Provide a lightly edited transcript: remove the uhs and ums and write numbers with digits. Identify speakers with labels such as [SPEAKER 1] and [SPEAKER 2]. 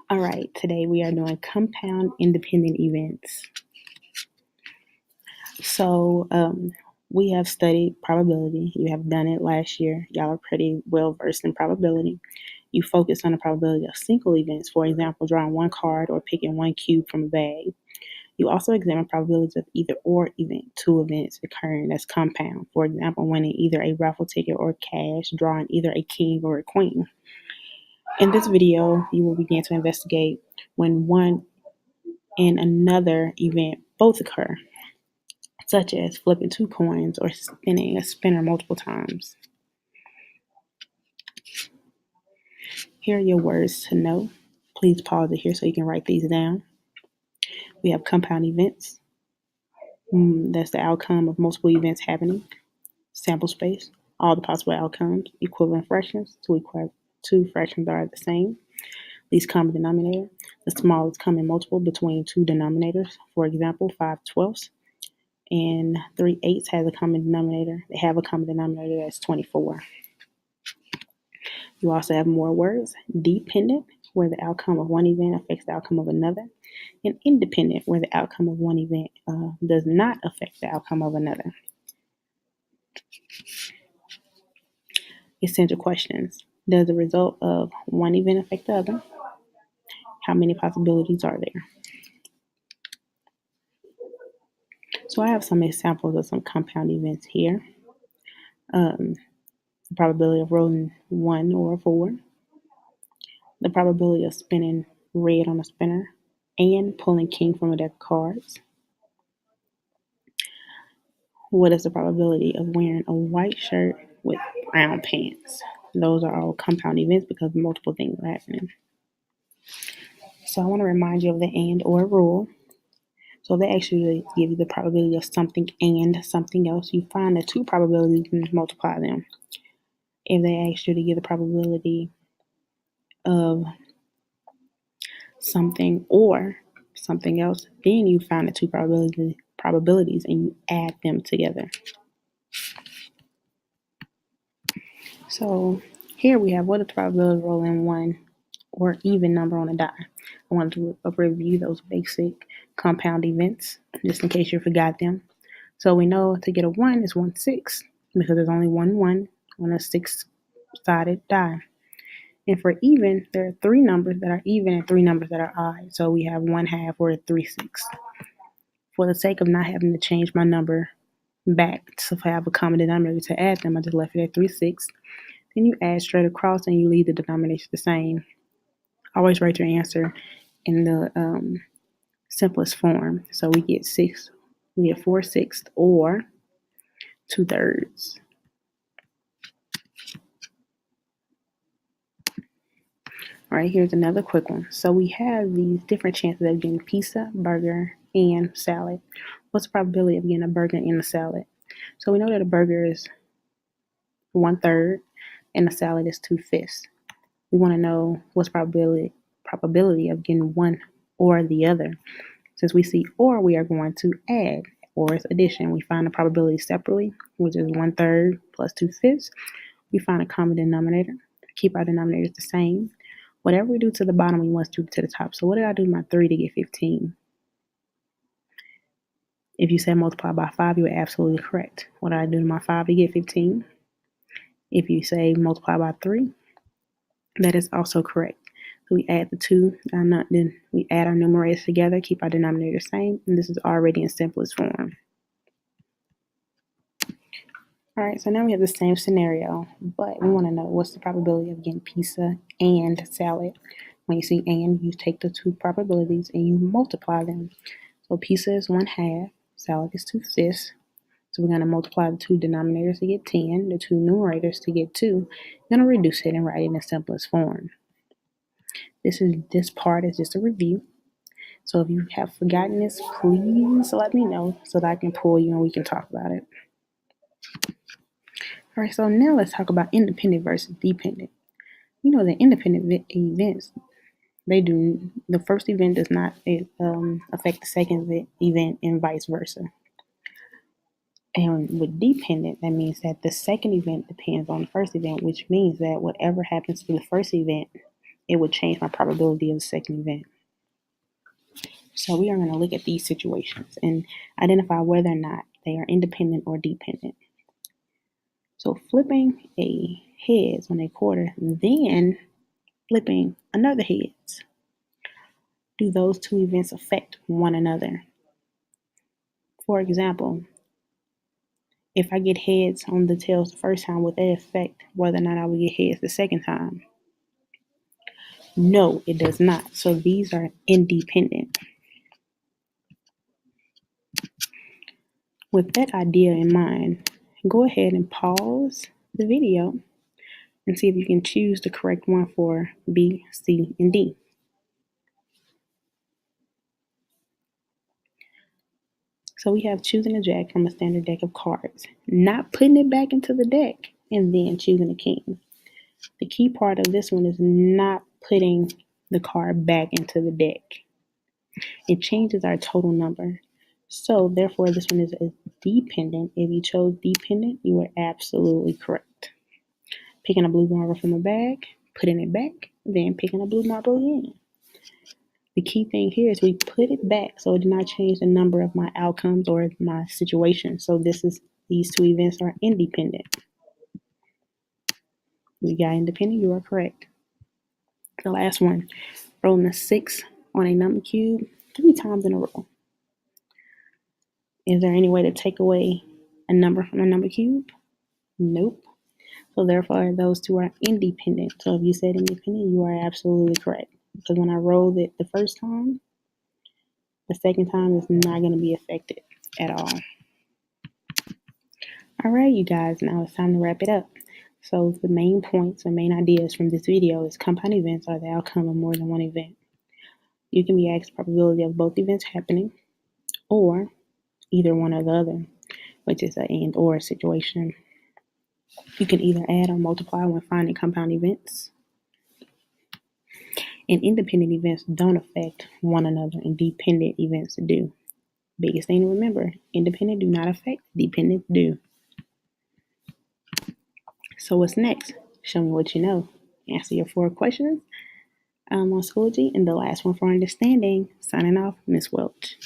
[SPEAKER 1] All right, today we are doing compound independent events. So, we have studied probability. You have done it last year. Y'all are pretty well versed in probability. You focus on the probability of single events, for example, drawing one card or picking one cube from a bag. You also examine probabilities of either or event, two events occurring as compound. For example, winning either a raffle ticket or cash, drawing either a king or a queen. In this video, you will begin to investigate when one and another event both occur, such as flipping two coins or spinning a spinner multiple times. Here are your words to know. Please pause it here so you can write these down. We have compound events. That's the outcome of multiple events happening. Sample space, all the possible outcomes. Equivalent fractions, two fractions are the same. Least common denominator, the smallest common multiple between two denominators. For example, 5/12 and 3/8 has a common denominator. They have a common denominator that's 24. You also have more words. Dependent, where the outcome of one event affects the outcome of another. And independent, where the outcome of one event does not affect the outcome of another. Essential questions. Does the result of one event affect the other? How many possibilities are there? So I have some examples of some compound events here. The probability of rolling 1 or a 4. The probability of spinning red on a spinner and pulling king from a deck of cards. What is the probability of wearing a white shirt with brown pants? Those are all compound events because multiple things are happening. So I want to remind you of the and or rule. So they actually give you the probability of something and something else. You find the two probabilities and multiply them. If they ask you to give the probability of something or something else, then you find the two probabilities and you add them together. So here we have what is the probability of rolling one or even number on a die. I wanted to review those basic compound events just in case you forgot them. So we know to get a 1 is 1/6 because there's only one 1 on a 6-sided die. And for even, there are three numbers that are even and three numbers that are odd. So we have 1/2 or a 3/6. For the sake of not having to change my number back, so if I have a common denominator to add them, I just left it at 3/6. Then you add straight across and you leave the denominator the same. Always write your answer in the simplest form. So we get 4/6 or 2/3. All right, here's another quick one. So we have these different chances of getting pizza, burger, and salad. What's the probability of getting a burger and a salad? So we know that a burger is 1/3 and a salad is 2/5. We want to know what's probability of getting one or the other. Since we see or, we are going to add, or is addition. We find the probability separately, which is 1/3 plus 2/5. We find a common denominator. Keep our denominators the same. Whatever we do to the bottom, we must do to the top. So what did I do to my 3 to get 15? If you said multiply by 5, you are absolutely correct. What did I do to my 5 to get 15? If you say multiply by 3, that is also correct. So we add the two, then we add our numerators together, keep our denominator same, and this is already in simplest form. All right, so now we have the same scenario, but we want to know what's the probability of getting pizza and salad. When you see and, you take the two probabilities and you multiply them. So pizza is 1/2, salad is 2/5. So we're going to multiply the two denominators to get 10, the two numerators to get 2. We're going to reduce it and write it in the simplest form. This part is just a review. So if you have forgotten this, please let me know so that I can pull you and we can talk about it. All right, so now let's talk about independent versus dependent. You know that independent events, the first event does not affect the second event and vice versa. And with dependent, that means that the second event depends on the first event, which means that whatever happens to the first event it would change my probability of the second event. So we are going to look at these situations and identify whether or not they are independent or dependent. So flipping a heads on a quarter, then flipping another heads. Do those two events affect one another? For example, if I get heads on the tails the first time, would that affect whether or not I will get heads the second time? No, it does not. So these are independent. With that idea in mind, go ahead and pause the video and see if you can choose the correct one for B, C, and D. So we have choosing a jack from a standard deck of cards, not putting it back into the deck, and then choosing a king. The key part of this one is not putting the card back into the deck. It changes our total number. So therefore, this one is dependent. If you chose dependent, you were absolutely correct. Picking a blue marble from a bag, putting it back, then picking a blue marble again. The key thing here is we put it back so it did not change the number of my outcomes or my situation. So these two events are independent. We got independent, you are correct. The last one, rolling a 6 on a number cube 3 times in a row. Is there any way to take away a number from a number cube? Nope. So therefore, those two are independent. So if you said independent, you are absolutely correct. Because when I rolled it the first time, the second time is not going to be affected at all. All right, you guys, now it's time to wrap it up. So the main points or main ideas from this video is compound events are the outcome of more than one event. You can be asked the probability of both events happening or either one or the other, which is an and or situation. You can either add or multiply when finding compound events. And independent events don't affect one another, and dependent events do. Biggest thing to remember, independent do not affect, dependent do. So what's next? Show me what you know. Answer your 4 questions on Schoology, and the last one for understanding. Signing off, Miss Welch.